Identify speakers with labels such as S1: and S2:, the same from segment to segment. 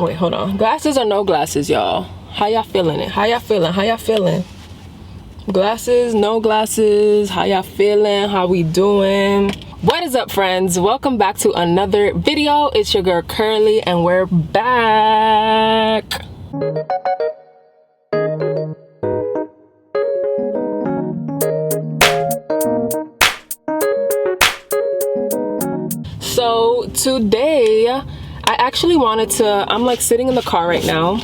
S1: Wait, hold on. Glasses or no glasses, y'all? How y'all feeling it? How y'all feeling? How y'all feeling? Glasses, no glasses, how y'all feeling? How we doing? What is up, friends? Welcome back to another video. It's your girl Curly and we're back. So today I actually wanted to, I'm like sitting in the car right now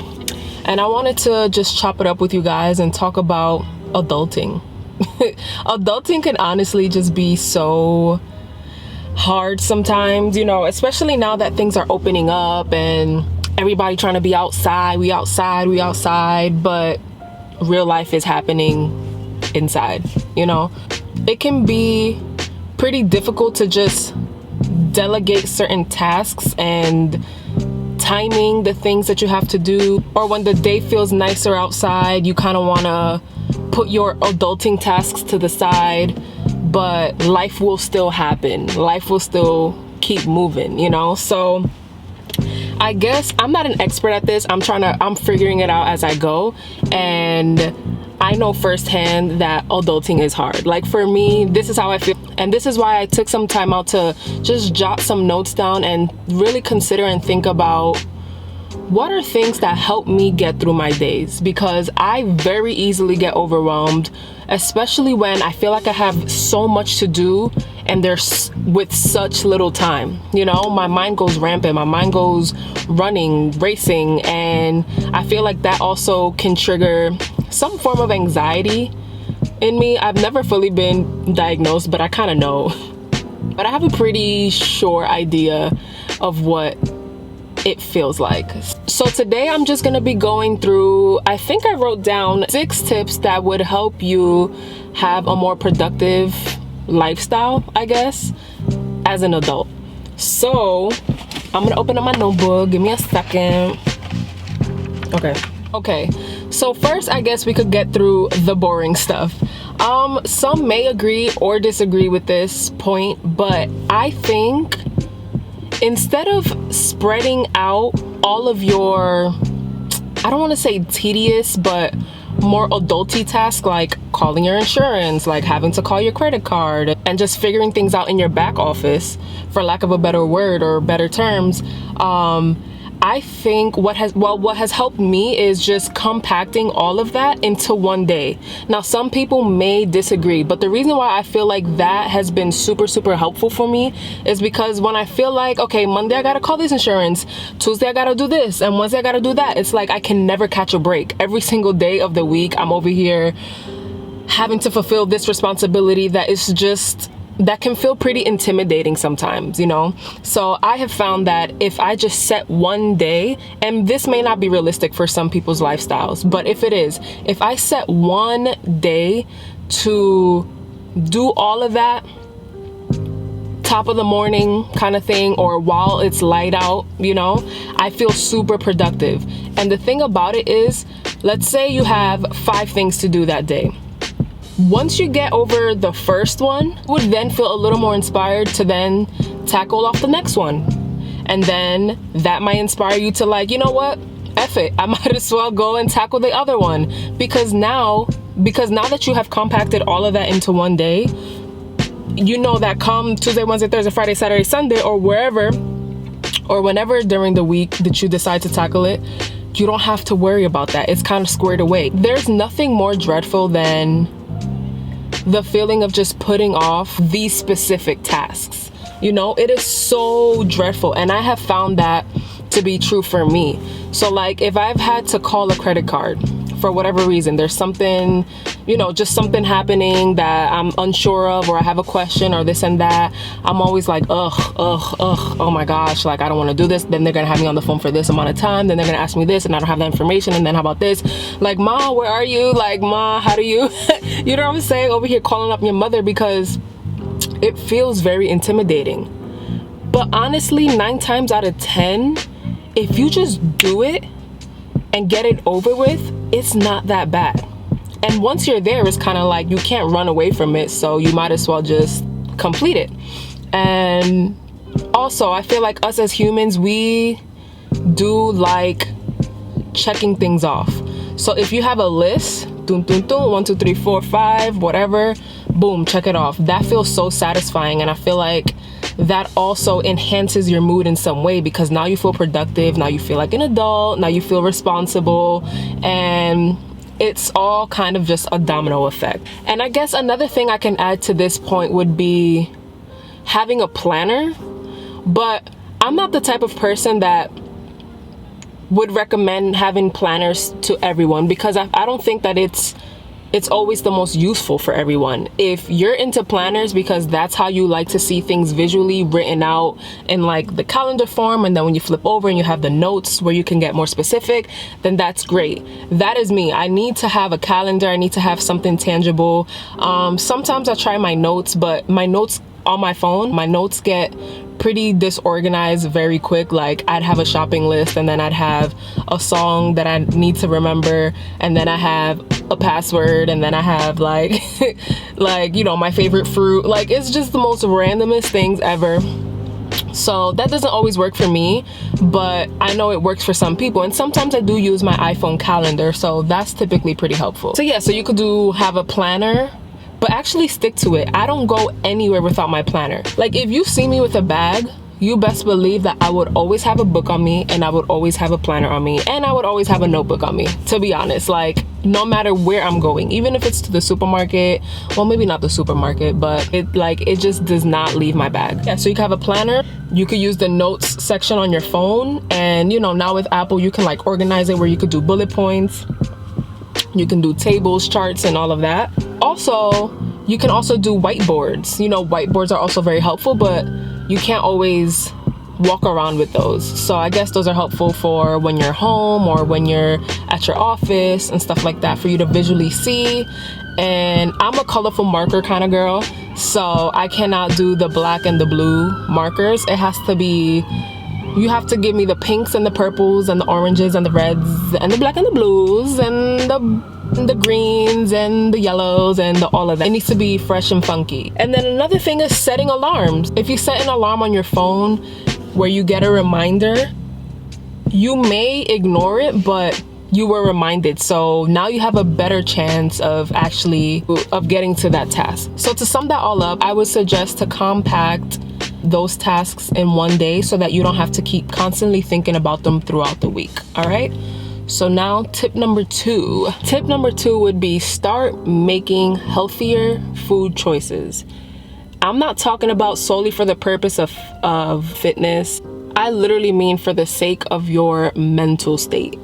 S1: and I wanted to just chop it up with you guys and talk about adulting. Adulting can honestly just be so hard sometimes, you know, especially now that things are opening up and everybody trying to be outside, we outside, but real life is happening inside, you know. It can be pretty difficult to just delegate certain tasks and timing the things that you have to do, or when the day feels nicer outside, you kind of want to put your adulting tasks to the side, but life will still happen. Life will still keep moving, you know? So I guess I'm not an expert at this. I'm figuring it out as I go. And I know firsthand that adulting is hard. Like for me, this is how I feel. And this is why I took some time out to just jot some notes down and really consider and think about what are things that help me get through my days, because I very easily get overwhelmed, especially when I feel like I have so much to do and there's with such little time. You know, my mind goes rampant, my mind goes running, racing, and I feel like that also can trigger some form of anxiety in me. I've never fully been diagnosed, but I kind of know. But I have a pretty sure idea of what it feels like. So today I'm just gonna be going through, I think I wrote down 6 tips that would help you have a more productive lifestyle, I guess, as an adult. So I'm gonna open up my notebook. Give me a second. Okay. So first, I guess we could get through the boring stuff. Some may agree or disagree with this point, but I think instead of spreading out all of your, I don't want to say tedious, but more adulty tasks like calling your insurance, like having to call your credit card, and just figuring things out in your back office, for lack of a better word or better terms, I think what has helped me is just compacting all of that into one day. Now, some people may disagree, but the reason why I feel like that has been super helpful for me is because when I feel like, okay, Monday I gotta call this insurance, Tuesday I gotta do this, and Wednesday I gotta do that, it's like I can never catch a break. Every single day of the week, I'm over here having to fulfill this responsibility that can feel pretty intimidating sometimes, you know? So I have found that if I just set one day, and this may not be realistic for some people's lifestyles, but if it is, if I set one day to do all of that, top of the morning kind of thing, or while it's light out, you know, I feel super productive. And the thing about it is, let's say you have 5 things to do that day. Once you get over the first one, you would then feel a little more inspired to then tackle off the next one. And then that might inspire you to, like, you know what? F it. I might as well go and tackle the other one. Because now that you have compacted all of that into one day, you know that come Tuesday, Wednesday, Thursday, Friday, Saturday, Sunday, or wherever, or whenever during the week that you decide to tackle it, you don't have to worry about that. It's kind of squared away. There's nothing more dreadful than the feeling of just putting off these specific tasks. You know, it is so dreadful, and I have found that to be true for me. So like if I've had to call a credit card for whatever reason, there's something, you know, just something happening that I'm unsure of, or I have a question, or this and that, I'm always like, oh my gosh, like I don't want to do this. Then they're gonna have me on the phone for this amount of time, then they're gonna ask me this and I don't have that information, and then how about this, like, Ma, where are you, like, Ma, how do you you know what I'm saying, over here calling up your mother, because it feels very intimidating. But honestly, 9 times out of 10, if you just do it and get it over with, it's not that bad. And once you're there, it's kind of like you can't run away from it, so you might as well just complete it. And also, I feel like us as humans, we do like checking things off. So if you have a list, dun, dun, dun, 1, 2, 3, 4, 5, whatever, boom, check it off. That feels so satisfying, and I feel like that also enhances your mood in some way, because now you feel productive, now you feel like an adult, now you feel responsible, and it's all kind of just a domino effect. And I guess another thing I can add to this point would be having a planner, but I'm not the type of person that would recommend having planners to everyone, because I don't think that it's always the most useful for everyone. If you're into planners because that's how you like to see things visually written out in like the calendar form, and then when you flip over and you have the notes where you can get more specific, then that's great. That is me. I need to have a calendar. I need to have something tangible. Sometimes I try my notes, but my notes on my phone, my notes get pretty disorganized very quick. Like, I'd have a shopping list, and then I'd have a song that I need to remember, and then I have a password, and then I have like like, you know, my favorite fruit. Like, it's just the most randomest things ever. So that doesn't always work for me, but I know it works for some people. And sometimes I do use my iPhone calendar, so that's typically pretty helpful. So yeah, so you could have a planner, but actually stick to it. I don't go anywhere without my planner. Like, if you see me with a bag, you best believe that I would always have a book on me, and I would always have a planner on me, and I would always have a notebook on me, to be honest. Like, no matter where I'm going, even if it's to the supermarket, well, maybe not the supermarket, but it just does not leave my bag. Yeah, so you can have a planner. You could use the notes section on your phone, and you know, now with Apple, you can like organize it where you could do bullet points. You can do tables, charts, and all of that. Also, you can also do whiteboards. You know, whiteboards are also very helpful, but you can't always walk around with those. So I guess those are helpful for when you're home or when you're at your office and stuff like that, for you to visually see. And I'm a colorful marker kind of girl, so I cannot do the black and the blue markers. It has to be, you have to give me the pinks and the purples and the oranges and the reds and the black and the blues and the greens and the yellows and all of that. It needs to be fresh and funky. And then another thing is setting alarms. If you set an alarm on your phone where you get a reminder, you may ignore it, but you were reminded. So now you have a better chance of getting to that task. So to sum that all up, I would suggest to compact those tasks in one day so that you don't have to keep constantly thinking about them throughout the week. All right. So now tip number 2. Tip number 2 would be start making healthier food choices. I'm not talking about solely for the purpose of fitness. I literally mean for the sake of your mental state.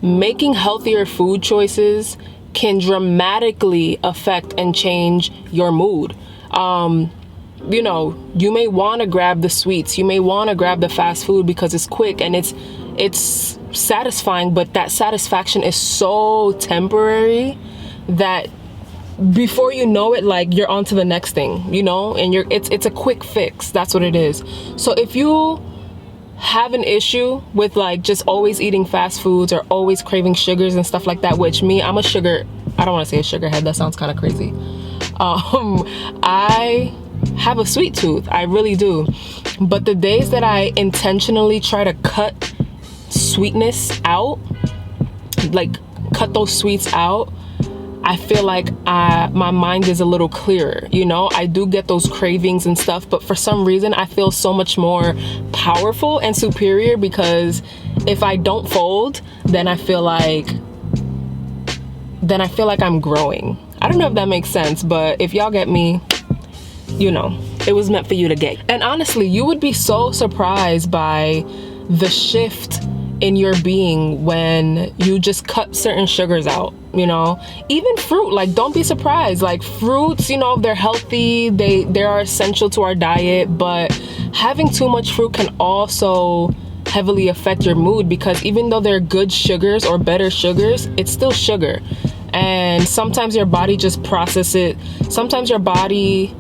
S1: Making healthier food choices can dramatically affect and change your mood. You know, you may want to grab the sweets, you may want to grab the fast food because it's quick and it's satisfying, but that satisfaction is so temporary that before you know it, like, you're on to the next thing, you know, and it's a quick fix. That's what it is. So if you have an issue with like just always eating fast foods or always craving sugars and stuff like that, which I'm a sugar, I don't want to say a sugar head, that sounds kind of crazy. I have a sweet tooth, I really do. But the days that I intentionally try to cut sweetness out, like cut those sweets out, I feel like my mind is a little clearer. You know, I do get those cravings and stuff, but for some reason I feel so much more powerful and superior, because if I don't fold, then I feel like I'm growing. I don't know if that makes sense, but if y'all get me, you know, it was meant for you to get. And honestly, you would be so surprised by the shift in your being when you just cut certain sugars out, you know. Even fruit, like, don't be surprised. Like, fruits, you know, they're healthy, they are essential to our diet, but having too much fruit can also heavily affect your mood, because even though they're good sugars or better sugars, it's still sugar. And sometimes your body just processes it. Sometimes your body,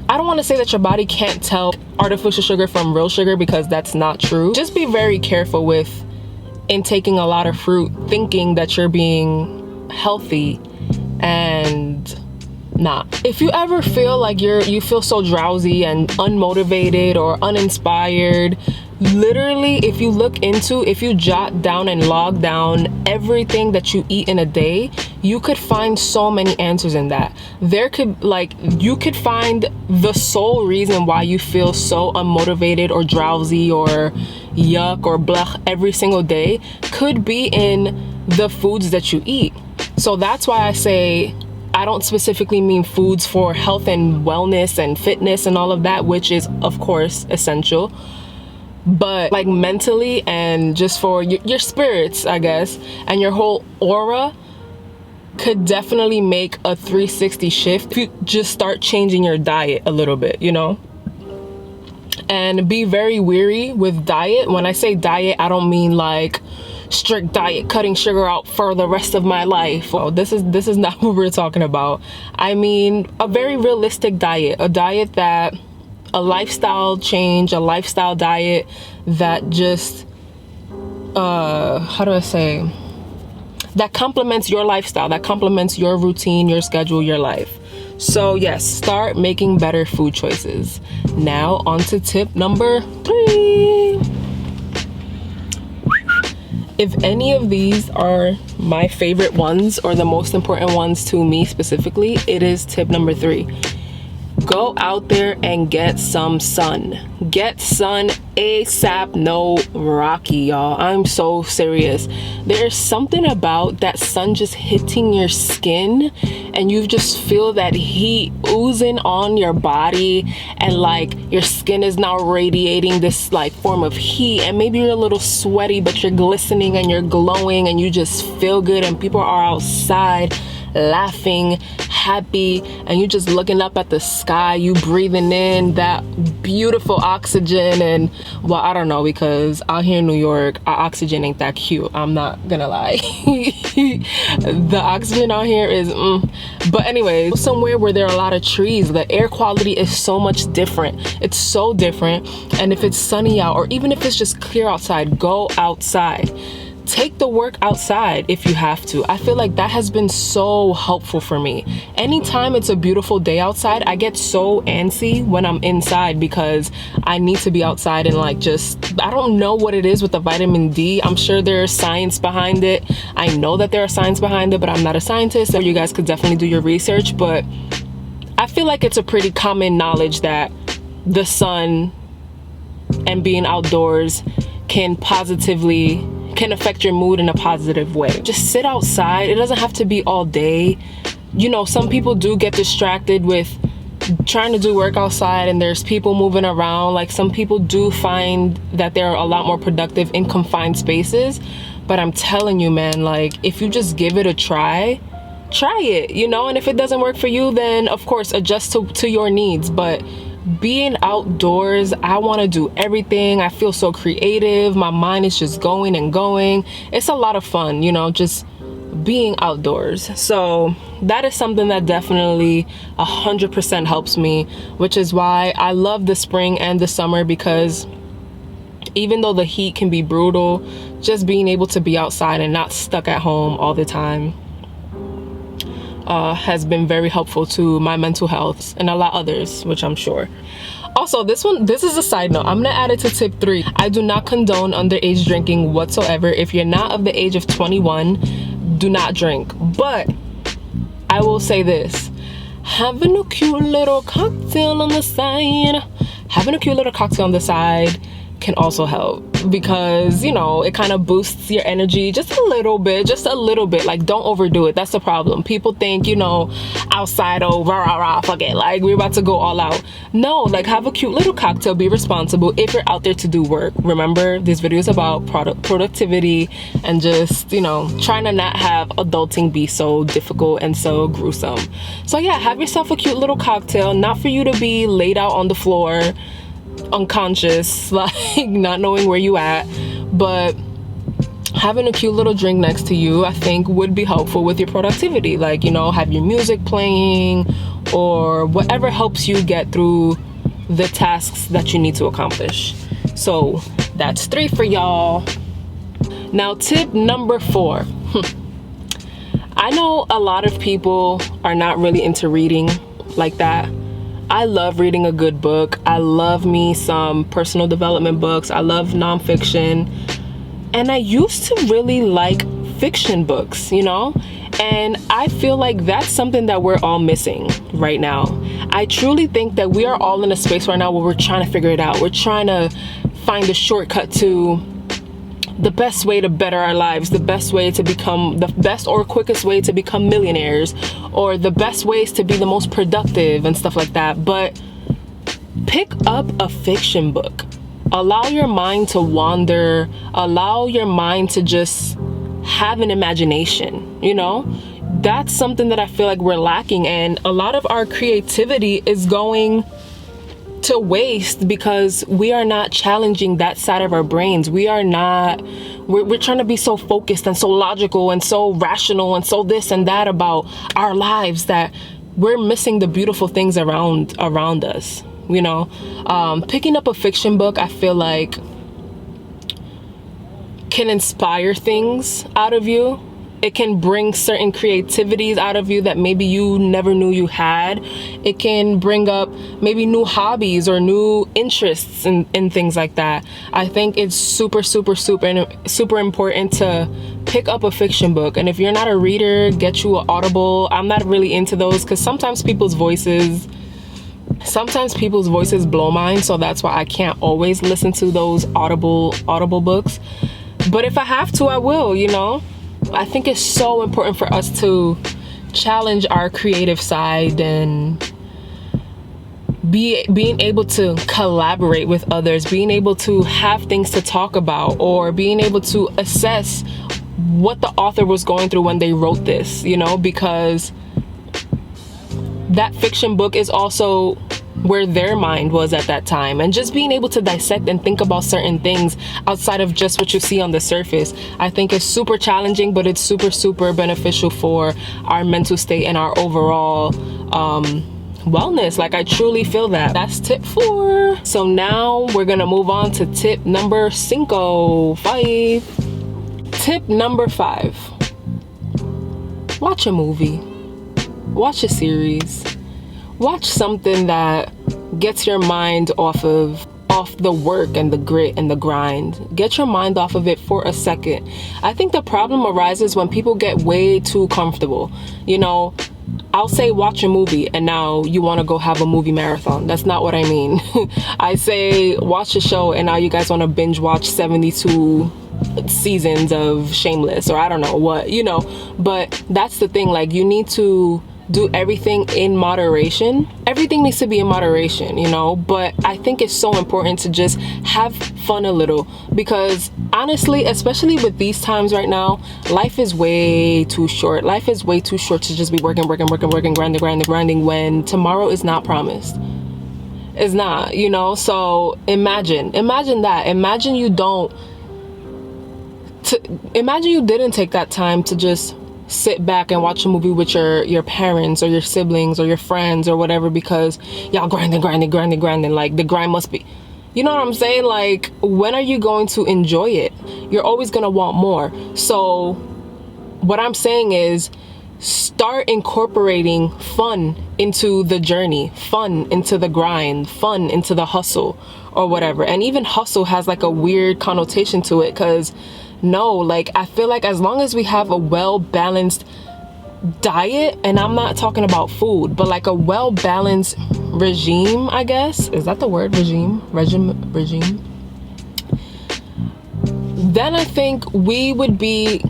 S1: I don't want to say that your body can't tell artificial sugar from real sugar, because that's not true. Just be very careful with intaking a lot of fruit thinking that you're being healthy and not. If you ever feel like you feel so drowsy and unmotivated or uninspired, Literally, if you jot down and log down everything that you eat in a day, you could find so many answers in that. You could find the sole reason why you feel so unmotivated or drowsy or yuck or blech every single day could be in the foods that you eat. So that's why I say I don't specifically mean foods for health and wellness and fitness and all of that, which is of course essential, but like mentally and just for your spirits, I guess, and your whole aura could definitely make a 360 shift if you just start changing your diet a little bit, you know? And be very weary with diet. When I say diet, I don't mean like strict diet, cutting sugar out for the rest of my life. Oh, this is not what we're talking about. I mean a very realistic diet, a diet that a lifestyle change, a lifestyle diet that just how do I say, that complements your lifestyle, that complements your routine, your schedule, your life. So yes, start making better food choices. Now on to tip number 3. If any of these are my favorite ones or the most important ones to me specifically, it is tip number 3. Go out there and get some sun. Get sun ASAP, no Rocky, y'all. I'm so serious. There's something about that sun just hitting your skin and you just feel that heat oozing on your body, and like your skin is now radiating this like form of heat, and maybe you're a little sweaty but you're glistening and you're glowing and you just feel good, and people are outside laughing, happy, and you just looking up at the sky, you breathing in that beautiful oxygen. And well, I don't know, because out here in New York our oxygen ain't that cute, I'm not gonna lie. The oxygen out here is but anyway, somewhere where there are a lot of trees, the air quality is so much different. It's so different. And if it's sunny out, or even if it's just clear outside, go outside. Take the work outside if you have to. I feel like that has been so helpful for me. Anytime it's a beautiful day outside, I get so antsy when I'm inside because I need to be outside and like just, I don't know what it is with the vitamin D. I'm sure there's science behind it. I know that there are science behind it, but I'm not a scientist, so you guys could definitely do your research. But I feel like it's a pretty common knowledge that the sun and being outdoors can affect your mood in a positive way. Just sit outside. It doesn't have to be all day. You know, some people do get distracted with trying to do work outside and there's people moving around. Like, some people do find that they're a lot more productive in confined spaces. But I'm telling you, man, like, if you just give it a try it, you know? And if it doesn't work for you, then of course adjust to your needs. But being outdoors, I want to do everything. I feel so creative. My mind is just going and going. It's a lot of fun, you know, just being outdoors. So that is something that definitely 100% helps me, which is why I love the spring and the summer, because even though the heat can be brutal, just being able to be outside and not stuck at home all the time has been very helpful to my mental health and a lot others, which I'm sure. Also, this is a side note. I'm gonna add it to tip 3. I do not condone underage drinking whatsoever. If you're not of the age of 21, do not drink. But I will say this: having a cute little cocktail on the side can also help, because, you know, it kind of boosts your energy just a little bit. Like, don't overdo it. That's the problem. People think, you know, outside, oh, rah rah rah, fuck it, like we're about to go all out. No, like, have a cute little cocktail. Be responsible if you're out there to do work. Remember, this video is about productivity and just, you know, trying to not have adulting be so difficult and so gruesome. So yeah, have yourself a cute little cocktail. Not for you to be laid out on the floor unconscious, like not knowing where you at, but having a cute little drink next to you, I think, would be helpful with your productivity. Like, you know, have your music playing or whatever helps you get through the tasks that you need to accomplish. So that's 3 for y'all. Now, tip number 4. I know a lot of people are not really into reading like that. I love reading a good book. I love me some personal development books. I love nonfiction. And I used to really like fiction books, you know? And I feel like that's something that we're all missing right now. I truly think that we are all in a space right now where we're trying to figure it out. We're trying to find a shortcut to the best way to better our lives, the best way to become the best or quickest way to become millionaires, or the best ways to be the most productive and stuff like that. But pick up a fiction book. Allow your mind to wander. Allow your mind to just have an imagination, you know? That's something that I feel like we're lacking, and a lot of our creativity is going to waste because we are not challenging that side of our brains. We're trying to be so focused and so logical and so rational and so this and that about our lives that we're missing the beautiful things around us, you know? Picking up a fiction book, I feel like, can inspire things out of you. It can bring certain creativities out of you that maybe you never knew you had. It can bring up maybe new hobbies or new interests and things like that. I think it's super important to pick up a fiction book. And if you're not a reader, get you an Audible. I'm not really into those because sometimes people's voices blow mine, so that's why I can't always listen to those audible books. But if I have to, I will, you know? I think it's so important for us to challenge our creative side and being able to collaborate with others, being able to have things to talk about, or being able to assess what the author was going through when they wrote this, you know, because that fiction book is also where their mind was at that time. And just being able to dissect and think about certain things outside of just what you see on the surface, I think is super challenging, but it's super beneficial for our mental state and our overall wellness. Like, I truly feel that. That's tip 4. So now we're gonna move on to tip number 5. Tip number 5. Watch a movie. Watch a series. Watch something that gets your mind off the work and the grit and the grind. Get your mind off of it for a second. I think the problem arises when people get way too comfortable. You know, I'll say watch a movie and now you want to go have a movie marathon. That's not what I mean. I say watch a show and now you guys want to binge watch 72 seasons of Shameless, or I don't know what, you know. But that's the thing, like, you need to do everything in moderation. Everything needs to be in moderation, you know, but I think it's so important to just have fun a little, because honestly, especially with these times right now, life is way too short. Life is way too short to just be working, grinding when tomorrow is not promised. It's not, you know. So imagine that. Imagine you didn't take that time to just sit back and watch a movie with your parents or your siblings or your friends or whatever, because y'all grinding, like the grind must be, you know what I'm saying? Like, when are you going to enjoy it? You're always gonna want more. So what I'm saying is, start incorporating fun into the journey, fun into the grind, fun into the hustle or whatever. And even hustle has like a weird connotation to it, because no, like, I feel like as long as we have a well-balanced diet, and I'm not talking about food, but like a well-balanced regime, I guess. Is that the word? Regime? Then I think we would be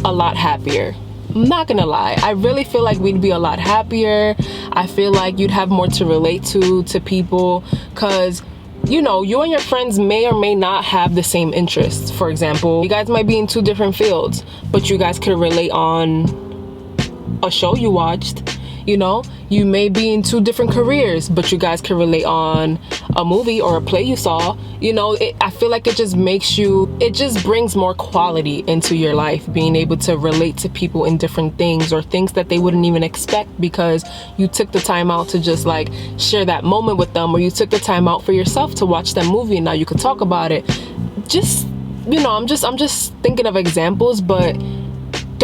S1: a lot happier. I'm not gonna lie. I really feel like we'd be a lot happier. I feel like you'd have more to relate to people, because you know, you and your friends may or may not have the same interests. For example, you guys might be in 2 different fields, but you guys could relate on a show you watched. You know, you may be in 2 different careers, but you guys can relate on a movie or a play you saw. You know, I feel like it just brings more quality into your life, being able to relate to people in different things, or things that they wouldn't even expect, because you took the time out to just like share that moment with them, or you took the time out for yourself to watch that movie and now you could talk about it. Just, you know, I'm just thinking of examples, but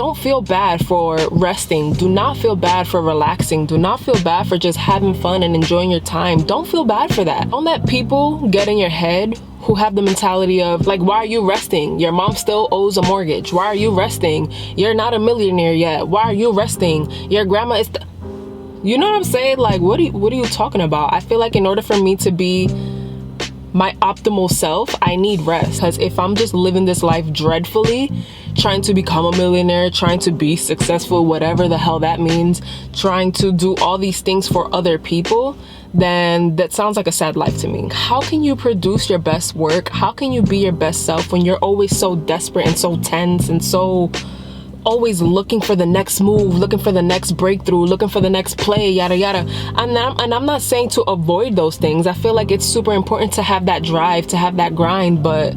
S1: don't feel bad for resting. Do not feel bad for relaxing. Do not feel bad for just having fun and enjoying your time. Don't feel bad for that. Don't let people get in your head who have the mentality of like, why are you resting? Your mom still owes a mortgage. Why are you resting? You're not a millionaire yet. Why are you resting? Your grandma is you know what I'm saying? Like, what are you talking about? I feel like in order for me to be my optimal self, I need rest. Because if I'm just living this life dreadfully, trying to become a millionaire, trying to be successful, whatever the hell that means, trying to do all these things for other people, then that sounds like a sad life to me. How can you produce your best work? How can you be your best self when you're always so desperate and so tense and so always looking for the next move, looking for the next breakthrough, looking for the next play, yada yada? And I'm not saying to avoid those things. I feel like it's super important to have that drive, to have that grind, but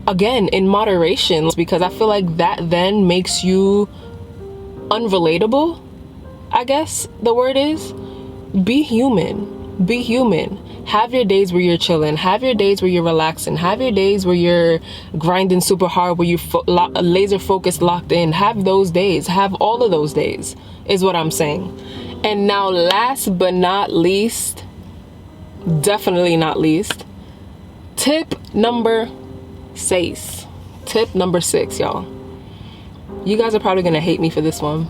S1: again, in moderation, because I feel like that then makes you unrelatable, I guess the word is. Be human. Be human. Have your days where you're chilling. Have your days where you're relaxing. Have your days where you're grinding super hard, where you're laser focused, locked in. Have those days. Have all of those days is what I'm saying. And now last but not least, definitely not least, tip number 6. Tip number 6, y'all. You guys are probably gonna hate me for this one.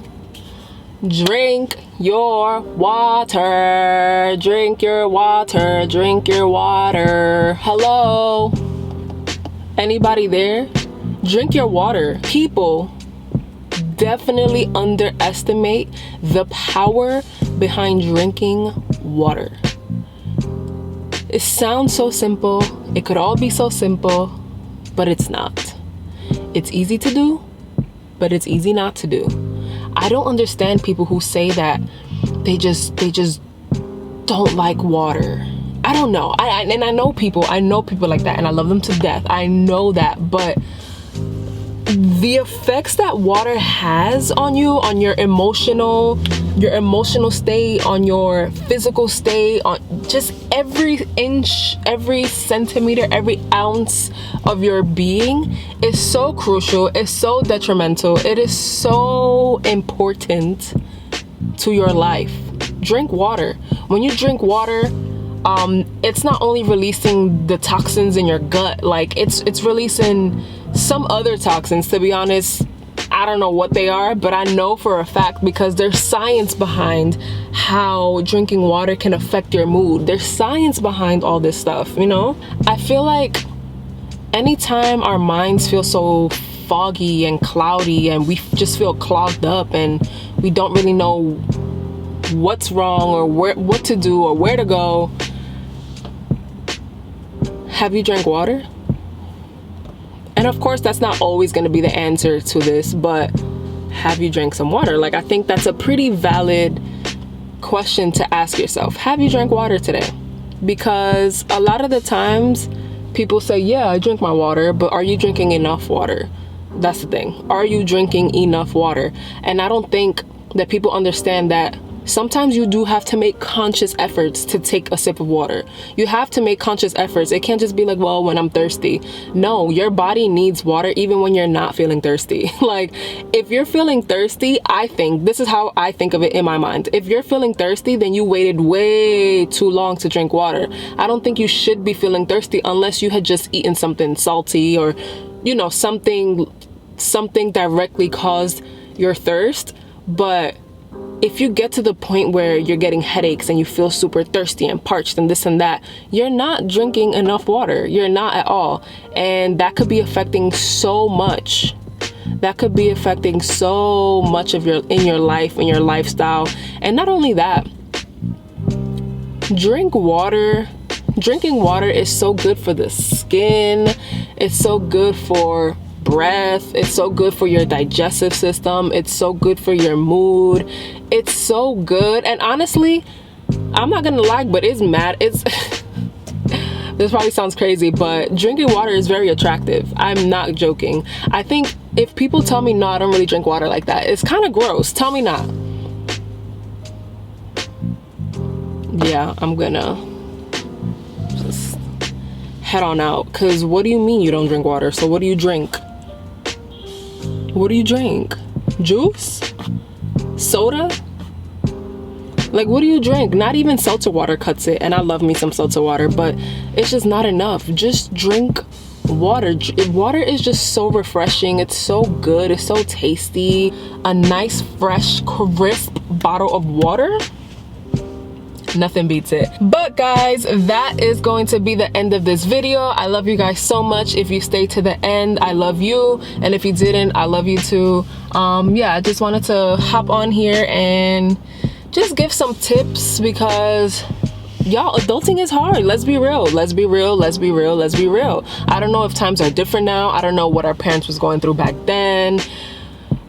S1: Drink your water. Drink your water. Drink your water. Hello? Anybody there? Drink your water. People definitely underestimate the power behind drinking water. It sounds so simple. It could all be so simple, but it's not. It's easy to do, but it's easy not to do. I don't understand people who say that they just don't like water. I don't know. I know people like that, and I love them to death. I know that, but the effects that water has on you, on your emotional state, on your physical state, on just every inch, every centimeter, every ounce of your being is so crucial. It's so detrimental. It is so important to your life. Drink water. When you drink water, it's not only releasing the toxins in your gut, like it's releasing some other toxins. To be honest, I don't know what they are, but I know for a fact because there's science behind how drinking water can affect your mood. There's science behind all this stuff, you know? I feel like anytime our minds feel so foggy and cloudy and we just feel clogged up and we don't really know what's wrong or what to do or where to go, have you drank water? And of course, that's not always going to be the answer to this, but have you drank some water? Like, I think that's a pretty valid question to ask yourself. Have you drank water today? Because a lot of the times people say, yeah, I drink my water, but are you drinking enough water? That's the thing. Are you drinking enough water? And I don't think that people understand that sometimes you do have to make conscious efforts to take a sip of water. You have to make conscious efforts. It can't just be like, well, when I'm thirsty. No, your body needs water even when you're not feeling thirsty. Like, if you're feeling thirsty, I think, this is how I think of it in my mind. If you're feeling thirsty, then you waited way too long to drink water. I don't think you should be feeling thirsty unless you had just eaten something salty or, you know, something directly caused your thirst. But if you get to the point where you're getting headaches and you feel super thirsty and parched and this and that, you're not drinking enough water. You're not at all. And that could be affecting so much. That could be affecting so much of your life and your lifestyle. And not only that, drink water. Drinking water is so good for the skin. It's so good for breath. It's so good for your digestive system. It's so good for your mood. It's so good. And honestly, I'm not gonna lie, but this probably sounds crazy, but drinking water is very attractive. I'm not joking. I think if people tell me, no, I don't really drink water like that, it's kind of gross. Tell me not. Yeah, I'm gonna just head on out, because what do you mean you don't drink water? So what do you drink? What do you drink? juice, soda. Like, what do you drink? Not even seltzer water cuts it, and I love me some seltzer water, but it's just not enough. Just drink water. Water is just so refreshing. It's so good. It's so tasty. A nice, fresh, crisp bottle of water, nothing beats it. But guys, that is going to be the end of this video. I love you guys so much. If you stayed to the end, I love you, and if you didn't, I love you too. Yeah, I just wanted to hop on here and just give some tips, because y'all, adulting is hard. Let's be real. Let's be real. Let's be real. Let's be real. I don't know if times are different now. I don't know what our parents was going through back then.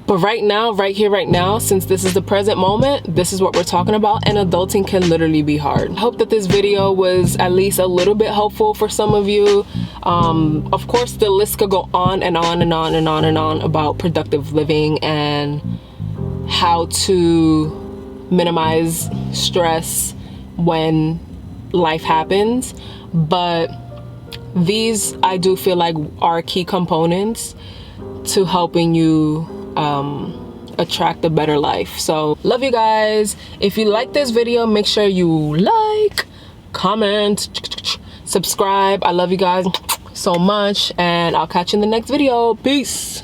S1: But right now, right here, right now, since this is the present moment, this is what we're talking about, and adulting can literally be hard. I hope that this video was at least a little bit helpful for some of you. Of course, the list could go on and on and on and on and on about productive living and how to minimize stress when life happens. But these, I do feel like, are key components to helping you attract a better life. So love you guys. If you like this video, make sure you like, comment, subscribe. I love you guys so much, and I'll catch you in the next video. Peace.